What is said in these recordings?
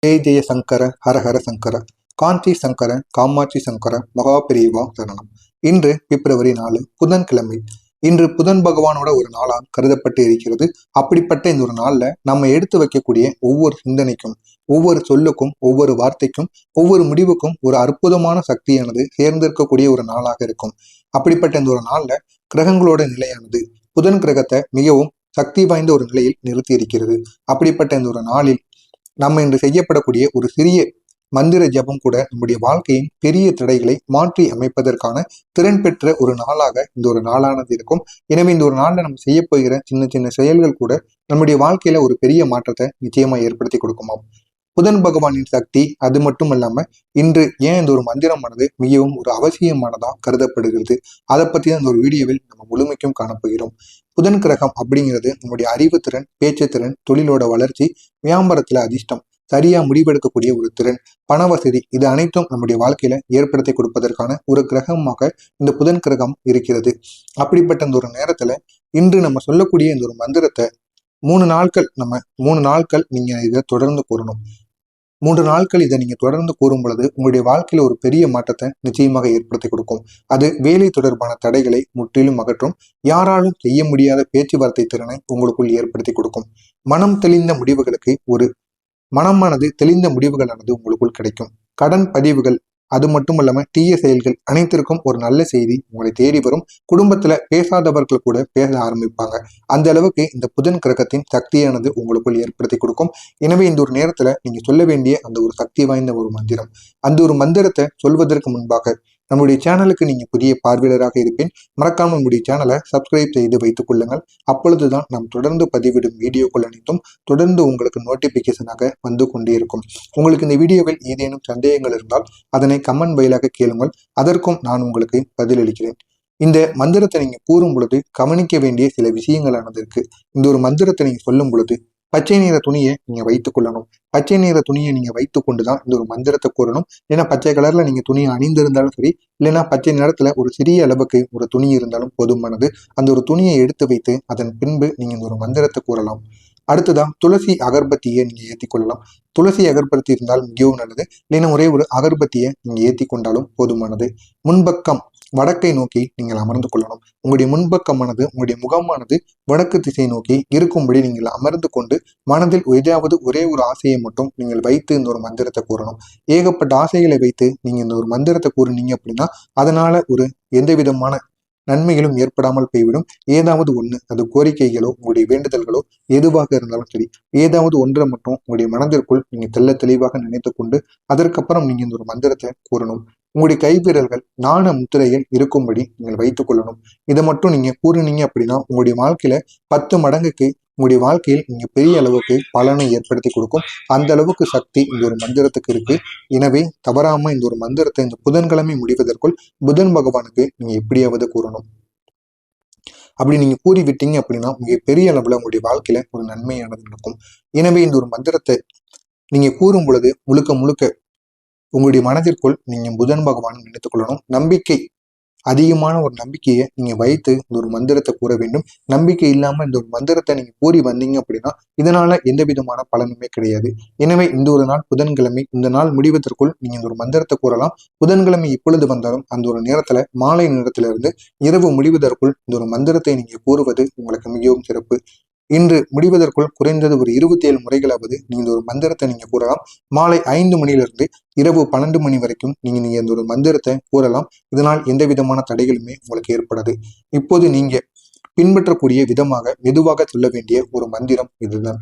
ஜெய ஜெய சங்கர ஹர ஹர சங்கர காஞ்சி சங்கர காமாட்சி சங்கர மகாபிரிவா சரணம். இன்று பிப்ரவரி 4 புதன்கிழமை. இன்று புதன் பகவானோட ஒரு நாளா கருதப்பட்டு இருக்கிறது. அப்படிப்பட்ட இந்த ஒரு நாள்ல நம்ம எடுத்து வைக்கக்கூடிய ஒவ்வொரு சிந்தனைக்கும், ஒவ்வொரு சொல்லுக்கும், ஒவ்வொரு வார்த்தைக்கும், ஒவ்வொரு முடிவுக்கும் ஒரு அற்புதமான சக்தியானது சேர்ந்திருக்கக்கூடிய ஒரு நாளாக இருக்கும். அப்படிப்பட்ட இந்த ஒரு நாள்ல கிரகங்களோட நிலையானது புதன் கிரகத்தை மிகவும் சக்தி வாய்ந்த ஒரு நிலையில் நிறுத்தி இருக்கிறது. அப்படிப்பட்ட இந்த ஒரு நாளில் நம்ம இன்று செய்யப்படக்கூடிய ஒரு சிறிய மந்திர ஜபம் கூட நம்முடைய வாழ்க்கையின் பெரிய தடைகளை மாற்றி அமைப்பதற்கான திறன் பெற்ற ஒரு நாளாக இந்த ஒரு நாளானது இருக்கும். எனவே இந்த ஒரு நாள்ல நம்ம செய்ய போகிற சின்ன சின்ன செயல்கள் கூட நம்முடைய வாழ்க்கையில ஒரு பெரிய மாற்றத்தை நிச்சயமா ஏற்படுத்தி கொடுக்குமாம். புதன் பகவானின் சக்தி அது மட்டும் இல்லாம இன்று ஏன் இந்த ஒரு மந்திரமானது மிகவும் ஒரு அவசியமானதா கருதப்படுகிறது, அதை பத்தி தான் இந்த ஒரு வீடியோவில் நம்ம முழுமைக்கும் காணப்போகிறோம். புதன் கிரகம் அப்படிங்கிறது நம்முடைய அறிவுத்திறன், பேச்சுத்திறன், தொழிலோட வளர்ச்சி, வியாபாரத்துல அதிர்ஷ்டம், சரியா முடிவெடுக்கக்கூடிய ஒரு திறன், பண வசதி, இது அனைத்தும் நம்முடைய வாழ்க்கையில ஏற்படுத்தி கொடுப்பதற்கான ஒரு கிரகமாக இந்த புதன் கிரகம் இருக்கிறது. அப்படிப்பட்ட இந்த ஒரு நேரத்துல இன்று நம்ம சொல்லக்கூடிய இந்த ஒரு மந்திரத்தை 3 நாட்கள் நீங்க இதை தொடர்ந்து கூறணும். 3 நாட்கள் இதை நீங்க தொடர்ந்து கூறும் பொழுது உங்களுடைய வாழ்க்கையில ஒரு பெரிய மாற்றத்தை நிச்சயமாக ஏற்படுத்தி கொடுக்கும். அது வேலை தொடர்பான தடைகளை முற்றிலும் அகற்றும். யாராலும் செய்ய முடியாத பேச்சுவார்த்தை திறனை உங்களுக்குள் ஏற்படுத்தி கொடுக்கும். மனமானது தெளிந்த முடிவுகளானது உங்களுக்குள் கிடைக்கும். கடன் பதிவுகள் அது மட்டும் இல்லாம தீய செயல்கள் அனைத்திற்கும் ஒரு நல்ல செய்தி உங்களை தேடி வரும். குடும்பத்துல பேசாதவர்கள் கூட பேச ஆரம்பிப்பாங்க. அந்த அளவுக்கு இந்த புதன் கிரகத்தின் சக்தியானது உங்களுக்குள் ஏற்படுத்தி கொடுக்கும். எனவே இந்த ஒரு நேரத்துல நீங்க சொல்ல வேண்டிய அந்த ஒரு சக்தி வாய்ந்த ஒரு மந்திரம், அந்த ஒரு மந்திரத்தை சொல்வதற்கு முன்பாக நம்முடைய சேனலுக்கு நீங்க புதிய பார்வையாளராக இருப்பேன், மறக்காம நம்முடைய சேனலை சப்ஸ்கிரைப் செய்து வைத்துக் கொள்ளுங்கள். அப்பொழுதுதான் நாம் தொடர்ந்து பதிவிடும் வீடியோக்கள் அனைத்தும் தொடர்ந்து உங்களுக்கு நோட்டிபிகேஷனாக வந்து கொண்டே இருக்கும். உங்களுக்கு இந்த வீடியோவில் ஏதேனும் சந்தேகங்கள் இருந்தால் அதனை கமெண்ட் வாயிலாக கேளுங்கள், அதற்கும் நான் உங்களுக்கு பதிலளிக்கிறேன். இந்த மந்திரத்தை நீங்க கூறும் பொழுது கவனிக்க வேண்டிய சில விஷயங்களானது இருக்கு. இந்த ஒரு மந்திரத்தை நீங்க சொல்லும் பொழுது பச்சை நிற துணியை நீங்க வைத்துக் கொள்ளணும். பச்சை நிற துணியை நீங்க வைத்துக் கொண்டுதான் இந்த ஒரு மந்திரத்தை கூறணும். ஏன்னா பச்சை கலர்ல நீங்க துணியை அணிந்திருந்தாலும் சரி, இல்லைன்னா பச்சை நிறத்துல ஒரு சிறிய அளவுக்கு ஒரு துணி இருந்தாலும் போதுமானது. அந்த ஒரு துணியை எடுத்து வைத்து அதன் பின்பு நீங்க இந்த ஒரு மந்திரத்தை கூறலாம். அடுத்ததான் துளசி அகர்பத்தியை நீங்க ஏற்றி கொள்ளலாம். துளசி அகர்பத்தி இருந்தால் மிகவும் நல்லது. இல்லைன்னா ஒரே ஒரு அகர்பத்தியை நீங்க ஏற்றி கொண்டாலும் போதுமானது. முன்பக்கம் வடக்கை நோக்கி நீங்கள் அமர்ந்து கொள்ளணும். உங்களுடைய முன்பக்கமானது, உங்களுடைய முகமானது வடக்கு திசை நோக்கி இருக்கும்படி நீங்கள் அமர்ந்து கொண்டு மனதில் ஏதாவது ஒரே ஒரு ஆசையை மட்டும் நீங்கள் வைத்து இந்த ஒரு மந்திரத்தை கூறணும். ஏகப்பட்ட ஆசைகளை வைத்து நீங்க இந்த ஒரு மந்திரத்தை கூறினீங்க அப்படின்னா அதனால ஒரு எந்த விதமான நன்மைகளும் ஏற்படாமல் போய்விடும். ஏதாவது ஒண்ணு, அது கோரிக்கைகளோ உங்களுடைய வேண்டுதல்களோ எதுவாக இருந்தாலும் சரி, ஏதாவது ஒன்றை மட்டும் உங்களுடைய மனதிற்குள் நீங்க தெளிவாக நினைத்து கொண்டு அதற்கப்புறம் நீங்க இந்த ஒரு மந்திரத்தை கூறணும். உங்களுடைய கைவிரல்கள் நாண முத்திரையில் இருக்கும்படி நீங்கள் வைத்துக் கொள்ளணும். இதை மட்டும் நீங்க கூறினீங்க அப்படின்னா உங்களுடைய வாழ்க்கையில 10 மடங்குக்கு உங்களுடைய வாழ்க்கையில் நீங்க பெரிய அளவுக்கு பலனை ஏற்படுத்தி கொடுக்கும். அந்த அளவுக்கு சக்தி இந்த ஒரு மந்திரத்துக்கு இருக்கு. எனவே தவறாம இந்த ஒரு மந்திரத்தை இந்த புதன்கிழமை முடிவதற்குள் புதன் பகவானுக்கு நீங்க எப்படியாவது கூறணும். அப்படி நீங்க கூறி விட்டீங்க அப்படின்னா மிக பெரிய அளவுல உங்களுடைய வாழ்க்கையில ஒரு நன்மையானது நடக்கும். எனவே இந்த ஒரு மந்திரத்தை நீங்க கூறும் பொழுது முழுக்க உங்களுடைய மனதிற்குள் நீங்க புதன் பகவான் நினைத்துக் கொள்ளணும். நம்பிக்கை, அதிகமான ஒரு நம்பிக்கையை நீங்க வைத்து இந்த ஒரு மந்திரத்தை கூற வேண்டும். நம்பிக்கை இல்லாம இந்த ஒரு மந்திரத்தை நீங்க கூறி வந்தீங்க அப்படின்னா இதனால எந்த விதமான பலனுமே கிடையாது. எனவே இந்த ஒரு நாள் புதன்கிழமை, இந்த நாள் முடிவதற்குள் நீங்க இந்த ஒரு மந்திரத்தை கூறலாம். புதன்கிழமை இப்பொழுது வந்தாலும் அந்த ஒரு நேரத்துல மாலை நேரத்திலிருந்து இரவு முடிவதற்குள் இந்த ஒரு மந்திரத்தை நீங்க கூறுவது உங்களுக்கு மிகவும் சிறப்பு. இன்று முடிவதற்குள் குறைந்தது ஒரு 27 முறைகளாவது நீங்க ஒரு மந்திரத்தை நீங்க கூறலாம். மாலை 5 மணிலிருந்து இரவு 12 மணி வரைக்கும் நீங்க இந்த ஒரு மந்திரத்தை கூறலாம். இதனால் எந்த விதமான தடைகளுமே உங்களுக்கு ஏற்படாது. இப்போது நீங்க பின்பற்றக்கூடிய விதமாக மெதுவாக சொல்ல வேண்டிய ஒரு மந்திரம் இதுதான்.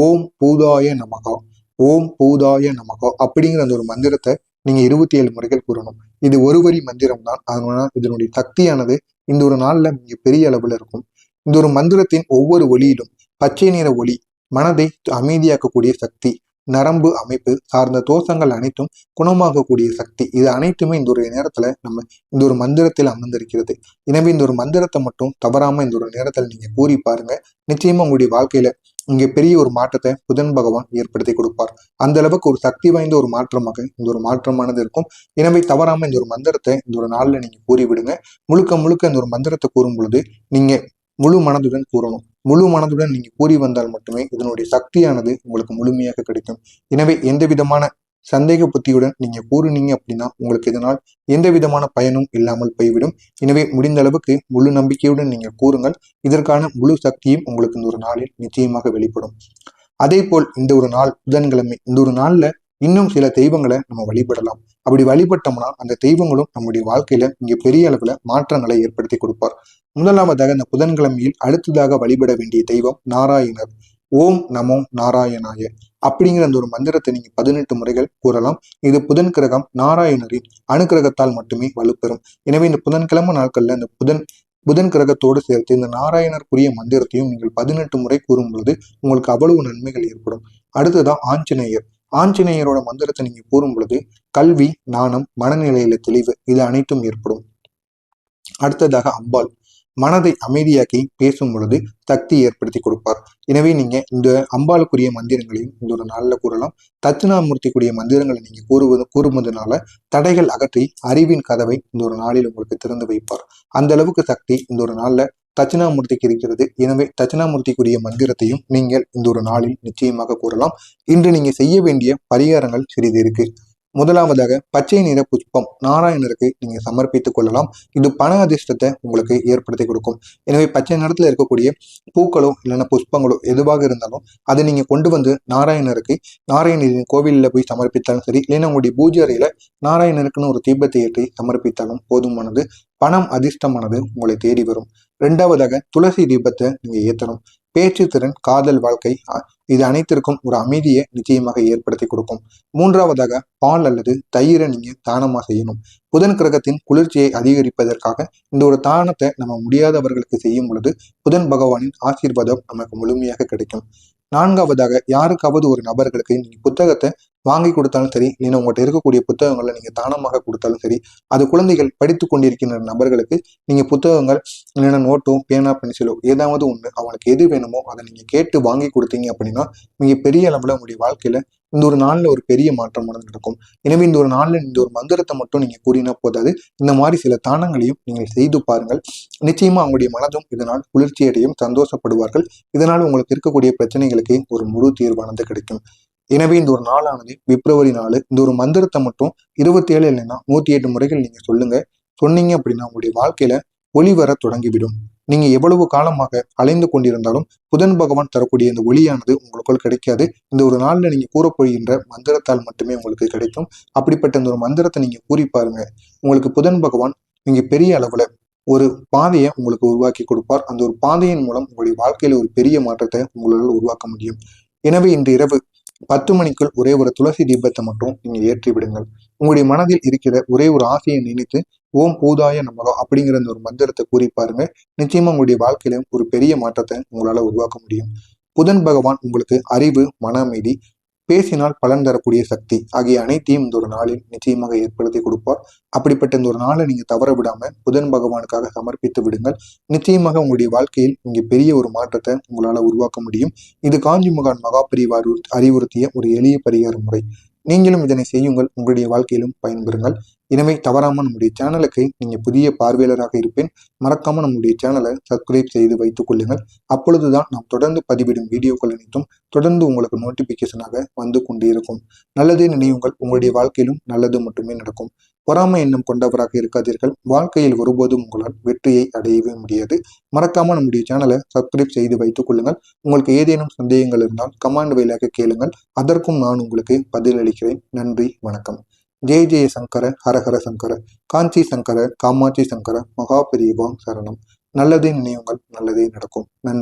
ஓம் பூதாய நமகா, ஓம் பூதாய நமகா அப்படிங்கிற அந்த ஒரு மந்திரத்தை நீங்க 27 முறைகள் கூறணும். இது ஒரு வரி மந்திரம் தான். அதனால இதனுடைய சக்தியானது இந்த ஒரு நாள்ல மிக பெரிய அளவுல இருக்கும். இந்த ஒரு மந்திரத்தின் ஒவ்வொரு ஒளியிலும் பச்சை நிற ஒளி மனதை அமைதியாக்கக்கூடிய சக்தி, நரம்பு அமைப்பு சார்ந்த தோஷங்கள் அனைத்தும் குணமாகக்கூடிய சக்தி, இது அனைத்துமே இந்த ஒரு நேரத்துல நம்ம இந்த ஒரு மந்திரத்தில் அமர்ந்திருக்கிறது. எனவே இந்த ஒரு மந்திரத்தை மட்டும் தவறாம இந்த ஒரு நேரத்தில் நீங்க கூறி பாருங்க. நிச்சயமா உங்களுடைய வாழ்க்கையில இங்கே பெரிய ஒரு மாற்றத்தை புதன் பகவான் ஏற்படுத்தி கொடுப்பார். அந்த அளவுக்கு ஒரு சக்தி வாய்ந்த ஒரு மாற்றமாக இந்த ஒரு மாற்றமானது இருக்கும். எனவே தவறாம இந்த ஒரு மந்திரத்தை இந்த ஒரு நாள்ல நீங்க கூறி விடுங்க. முழுக்க இந்த ஒரு மந்திரத்தை கூறும் பொழுது நீங்க முழு மனதுடன் கூறணும். முழு மனதுடன் நீங்க கூறி வந்தால் மட்டுமே இதனுடைய சக்தியானது உங்களுக்கு முழுமையாக கிடைக்கும். எனவே எந்த விதமான சந்தேக புத்தியுடன் நீங்க கூறுனீங்க அப்படின்னா உங்களுக்கு இதனால் எந்த விதமான பயனும் இல்லாமல் போய்விடும். எனவே முடிந்த அளவுக்கு முழு நம்பிக்கையுடன் நீங்க கூறுங்கள். இதற்கான முழு சக்தியும் உங்களுக்கு இந்த ஒரு நாளில் நிச்சயமாக வெளிப்படும். அதே போல் இந்த ஒரு நாள் புதன்கிழமை, இந்த ஒரு நாள்ல இன்னும் சில தெய்வங்களை நம்ம வழிபடலாம். அப்படி வழிபட்டோம்னா அந்த தெய்வங்களும் நம்முடைய வாழ்க்கையில இங்க பெரிய அளவுல மாற்றங்களை ஏற்படுத்தி கொடுப்பார். முதலாவதாக இந்த புதன்கிழமையில் அடுத்ததாக வழிபட வேண்டிய தெய்வம் நாராயணர். ஓம் நமோ நாராயணாய அப்படிங்கிற அந்த ஒரு மந்திரத்தை நீங்க 18 முறைகள் கூறலாம். இது புதன் கிரகம் நாராயணரின் அனுக்கிரகத்தால் மட்டுமே வலுப்பெறும். எனவே இந்த புதன்கிழமை நாட்கள்ல இந்த புதன் கிரகத்தோடு சேர்த்து இந்த நாராயணருக்குரிய மந்திரத்தையும் நீங்கள் 18 முறை கூறும் பொழுது உங்களுக்கு அவ்வளவு நன்மைகள் ஏற்படும். அடுத்ததான் ஆஞ்சநேயர். ஆஞ்சநேயரோட மந்திரத்தை நீங்க கூறும் பொழுது கல்வி, ஞானம், மனநிலையில தெளிவு இது அனைத்தும் ஏற்படும். அடுத்ததாக அம்பாள். மனதை அமைதியாக்கி பேசும் பொழுது சக்தி ஏற்படுத்தி கொடுப்பார். எனவே நீங்க இந்த அம்பாளுக்குரிய மந்திரங்களையும் இந்த ஒரு நாள்ல கூறலாம். தட்சிணாமூர்த்திக்குரிய மந்திரங்களை நீங்க கூறுவதனால தடைகள் அகற்றி அறிவின் கதவை இந்த ஒரு நாளில் உங்களுக்கு திறந்து வைப்பார். அந்த அளவுக்கு சக்தி இந்த ஒரு நாள்ல தட்சிணாமூர்த்திக்கு இருக்கிறது. எனவே தட்சிணாமூர்த்திக்குரிய மந்திரத்தையும் நீங்கள் இந்த ஒரு நாளில் நிச்சயமாக கூறலாம். இன்று நீங்க செய்ய வேண்டிய பரிகாரங்கள் சிறிது இருக்கு. முதலாவதாக பச்சை நிற புஷ்பம் நாராயணருக்கு நீங்க சமர்ப்பித்துக் கொள்ளலாம். இது பண அதிர்ஷ்டத்தை உங்களுக்கு ஏற்படுத்தி கொடுக்கும். எனவே பச்சை நிறத்துல இருக்கக்கூடிய பூக்களோ இல்லைன்னா புஷ்பங்களோ எதுவாக இருந்தாலும் அதை நீங்க கொண்டு வந்து நாராயணருக்கு நாராயணரின் கோவிலில் போய் சமர்ப்பித்தாலும் சரி, இல்லைன்னா உங்களுடைய பூஜை அறையில நாராயணருக்குன்னு ஒரு தீபத்தை ஏற்றி சமர்ப்பித்தாலும் போதுமானது. பணம் அதிர்ஷ்டமானது உங்களை தேடி வரும். இரண்டாவதாக துளசி தீபத்தை நீங்க ஏற்றணும். பேச்சு திறன், காதல் வாழ்க்கை இது அனைத்திற்கும் ஒரு அமைதியை நிச்சயமாக ஏற்படுத்தி கொடுக்கும். மூன்றாவதாக பால் அல்லது தயிரை நீங்க தானமா செய்யணும். புதன் கிரகத்தின் குளிர்ச்சியை அதிகரிப்பதற்காக இந்த ஒரு தானத்தை நம்ம முடியாதவர்களுக்கு செய்யும் பொழுது புதன் பகவானின் ஆசீர்வாதம் நமக்கு முழுமையாக கிடைக்கும். நான்காவதாக யாருக்காவது ஒரு நபர்களுக்கு நீங்க புத்தகத்தை வாங்கி கொடுத்தாலும் சரி, இல்லைன்னா உங்கள்கிட்ட இருக்கக்கூடிய புத்தகங்களை நீங்க தானமாக கொடுத்தாலும் சரி, அது குழந்தைகள் படித்து கொண்டிருக்கின்ற நபர்களுக்கு நீங்க புத்தகங்கள் இல்லைன்னா நோட்டோ பேனா பென்சிலோ ஏதாவது ஒண்ணு அவங்களுக்கு எது வேணுமோ அதை நீங்க கேட்டு வாங்கி கொடுத்தீங்க அப்படின்னா மிக பெரிய அளவுல உங்களுடைய வாழ்க்கையில இந்த ஒரு நாள்ல ஒரு பெரிய மாற்றம் நடக்கும். எனவே இந்த ஒரு நாள்ல இந்த ஒரு மந்திரத்தை மட்டும் நீங்க கூறினா போதாது, இந்த மாதிரி சில தானங்களையும் நீங்கள் செய்து பாருங்கள். நிச்சயமா அவங்களுடைய மனதும் இதனால் குளிர்ச்சியடையும், சந்தோஷப்படுவார்கள். இதனால் உங்களுக்கு இருக்கக்கூடிய பிரச்சனைகளுக்கு ஒரு முழு தீர்வானது கிடைக்கும். எனவே இந்த ஒரு நாளானது பிப்ரவரி 4. இந்த ஒரு மந்திரத்தை மட்டும் 27 இல்லைன்னா 108 முறைகள் நீங்க சொன்னீங்க அப்படின்னா உங்களுடைய வாழ்க்கையில ஒளி வர தொடங்கிவிடும். நீங்க எவ்வளவு காலமாக அலைந்து கொண்டிருந்தாலும் புதன் பகவான் தரக்கூடிய இந்த ஒளியானது உங்களுக்குள் கிடைக்காது. இந்த ஒரு நாள்ல நீங்க கூறப்படுகின்ற மந்திரத்தால் மட்டுமே உங்களுக்கு கிடைக்கும். அப்படிப்பட்ட இந்த ஒரு மந்திரத்தை நீங்க கூறி பாருங்க. உங்களுக்கு புதன் பகவான் நீங்க பெரிய அளவுல ஒரு பாதையை உங்களுக்கு உருவாக்கி கொடுப்பார். அந்த ஒரு பாதையின் மூலம் உங்களுடைய வாழ்க்கையில ஒரு பெரிய மாற்றத்தை உங்களால் உருவாக்க முடியும். எனவே இன்று இரவு 10 மணிக்குள் ஒரே ஒரு துளசி தீபத்தை மட்டும் நீங்க ஏற்றி விடுங்கள். உங்களுடைய மனதில் இருக்கிற ஒரே ஒரு ஆசையை நினைத்து ஓம் பூதாய நமகா அப்படிங்கிற அந்த ஒரு மந்திரத்தை கூறி பாருங்க. நிச்சயமா உங்களுடைய வாழ்க்கையில ஒரு பெரிய மாற்றத்தை உங்களால உருவாக்க முடியும். புதன் பகவான் உங்களுக்கு அறிவு, மன அமைதி, பேசினால் பலன் தரக்கூடிய சக்தி ஆகிய அனைத்தையும் இந்த ஒரு நாளில் நிச்சயமாக ஏற்படுத்தி கொடுப்பார். அப்படிப்பட்ட இந்த ஒரு நாளை நீங்க தவற விடாம புதன் பகவானுக்காக சமர்ப்பித்து விடுங்கள். நிச்சயமாக உங்களுடைய வாழ்க்கையில் இங்கே பெரிய ஒரு மாற்றத்தை உங்களால உருவாக்க முடியும். இது காஞ்சி மகான் மகாபிரிவா அறிவுறுத்திய ஒரு எளிய பரிகார முறை. நீங்களும் இதனை செய்யுங்கள், உங்களுடைய வாழ்க்கையிலும் பயன்பெறுங்கள். எனவே தவறாம நம்முடைய சேனலுக்கு நீங்க புதிய பார்வையாளராக இருப்பேன். மறக்காம நம்முடைய சேனலை சப்ஸ்கிரைப் செய்து வைத்துக் கொள்ளுங்கள். அப்பொழுதுதான் நாம் தொடர்ந்து பதிவிடும் வீடியோக்கள் அனைத்தும் தொடர்ந்து உங்களுக்கு நோட்டிபிகேஷனாக வந்து கொண்டே இருக்கும். நல்லதே நினைவுங்கள், உங்களுடைய வாழ்க்கையிலும் நல்லது மட்டுமே நடக்கும். பொறாமை எண்ணம் கொண்டவராக இருக்காதீர்கள். வாழ்க்கையில் ஒருபோதும் உங்களால் வெற்றியை அடையவே முடியாது. மறக்காம நம்முடைய சேனலை சப்ஸ்கிரைப் செய்து வைத்துக் கொள்ளுங்கள். உங்களுக்கு ஏதேனும் சந்தேகங்கள் இருந்தால் கமெண்ட் வழியாக கேளுங்கள். அதற்கும் நான் உங்களுக்கு பதிலளிக்கிறேன். நன்றி, வணக்கம். ஜெய ஜெய சங்கர, ஹரஹர சங்கர, காஞ்சி சங்கர, காமாட்சி சங்கர, மகாபிரிவா சரணம். நல்லதே நினைவுங்கள், நல்லதே நடக்கும். நன்றி.